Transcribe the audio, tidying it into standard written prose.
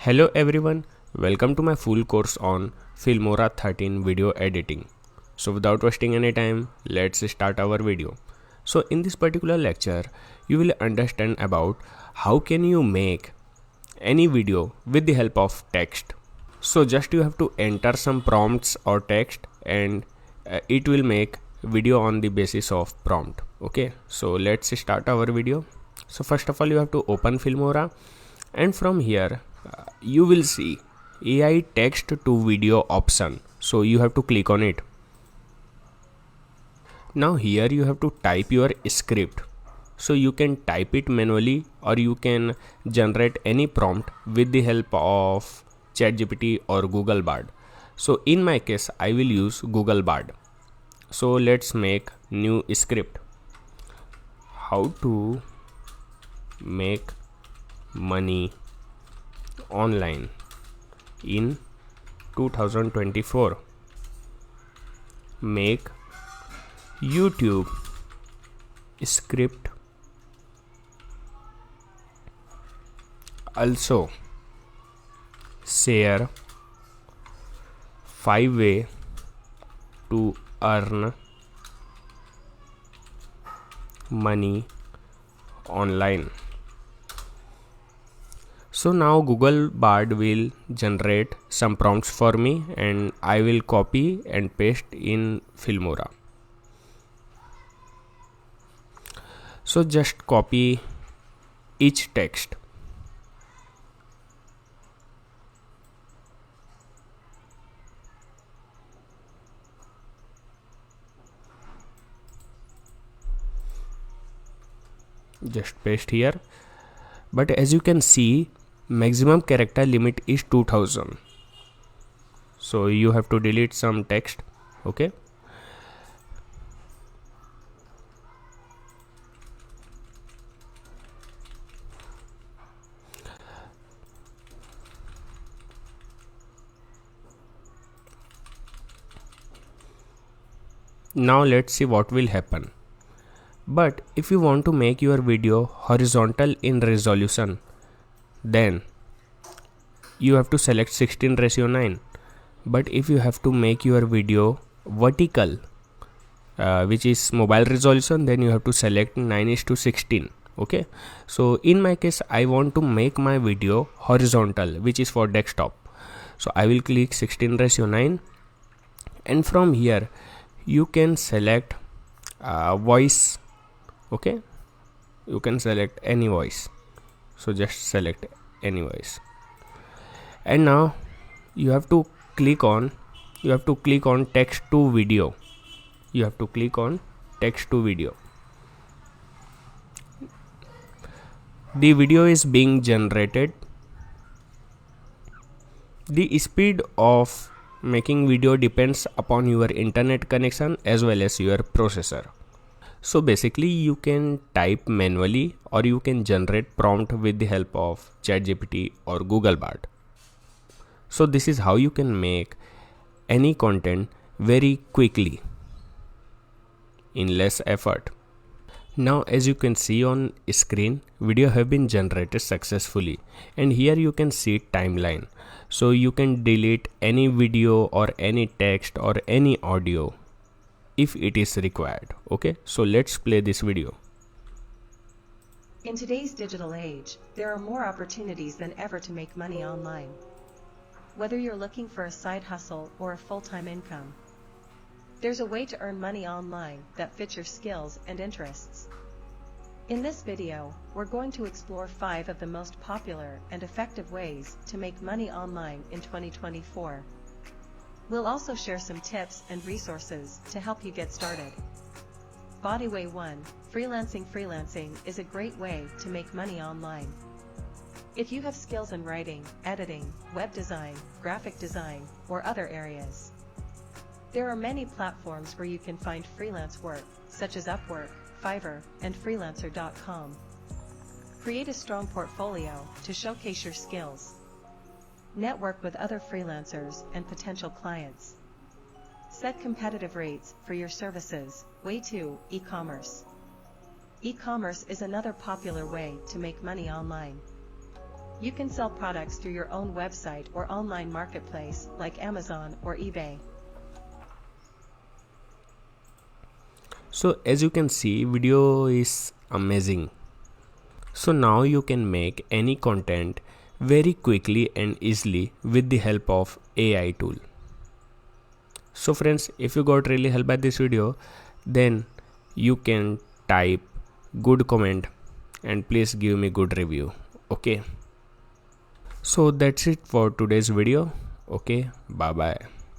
Hello everyone, welcome to my full course on Filmora 13 video editing. So without wasting any time, let's start our video. So in this particular lecture, you will understand about how can you make any video with the help of text. So just you have to enter some prompts or text and it will make video on the basis of prompt. Okay, so let's start our video. So first of all, you have to open Filmora and from here you will see AI text to video option. So you have to click on it. Now here you have to type your script. So you can type it manually or you can generate any prompt with the help of ChatGPT or Google Bard. So in my case I will use Google Bard. So let's make new script. How to make money online in 2024. Make YouTube script. Also share 5 ways to earn money online. So now Google Bard will generate some prompts for me and I will copy and paste in Filmora. So just copy each text. Just paste here. But as you can see, maximum character limit is 2000. So you have to delete some text. Okay. Now let's see what will happen. But if you want to make your video horizontal in resolution, then you have to select 16:9. But if you have to make your video vertical, which is mobile resolution, then you have to select 9:16. Okay, so in my case I want to make my video horizontal, which is for desktop. So I will click 16:9 and from here you can select voice. Okay, you can select any voice. So just select any voice and now you have to click on text to video. You have to click on text to video. The video is being generated. The speed of making video depends upon your internet connection as well as your processor. So basically you can type manually or you can generate prompt with the help of ChatGPT or Google Bard. So this is how you can make any content very quickly in less effort. Now as you can see on screen, video have been generated successfully and here you can see timeline. So you can delete any video or any text or any audio if it is required. Okay, so let's play this video. In today's digital age, there are more opportunities than ever to make money online. Whether you're looking for a side hustle or a full-time income, there's a way to earn money online that fits your skills and interests. In this video, we're going to explore 5 of the most popular and effective ways to make money online in 2024. We'll also share some tips and resources to help you get started. Way 1, freelancing. Freelancing is a great way to make money online. If you have skills in writing, editing, web design, graphic design, or other areas, there are many platforms where you can find freelance work, such as Upwork, Fiverr, and freelancer.com. Create a strong portfolio to showcase your skills. Network with other freelancers and potential clients. Set competitive rates for your services. Way 2, e-commerce. E-commerce is another popular way to make money online. You can sell products through your own website or online marketplace like Amazon or eBay. So as you can see, video is amazing. So now you can make any content very quickly and easily with the help of AI tool. So friends, if you got really help by this video, then you can type good comment and please give me good review. Okay. So that's it for today's video. Okay, bye bye.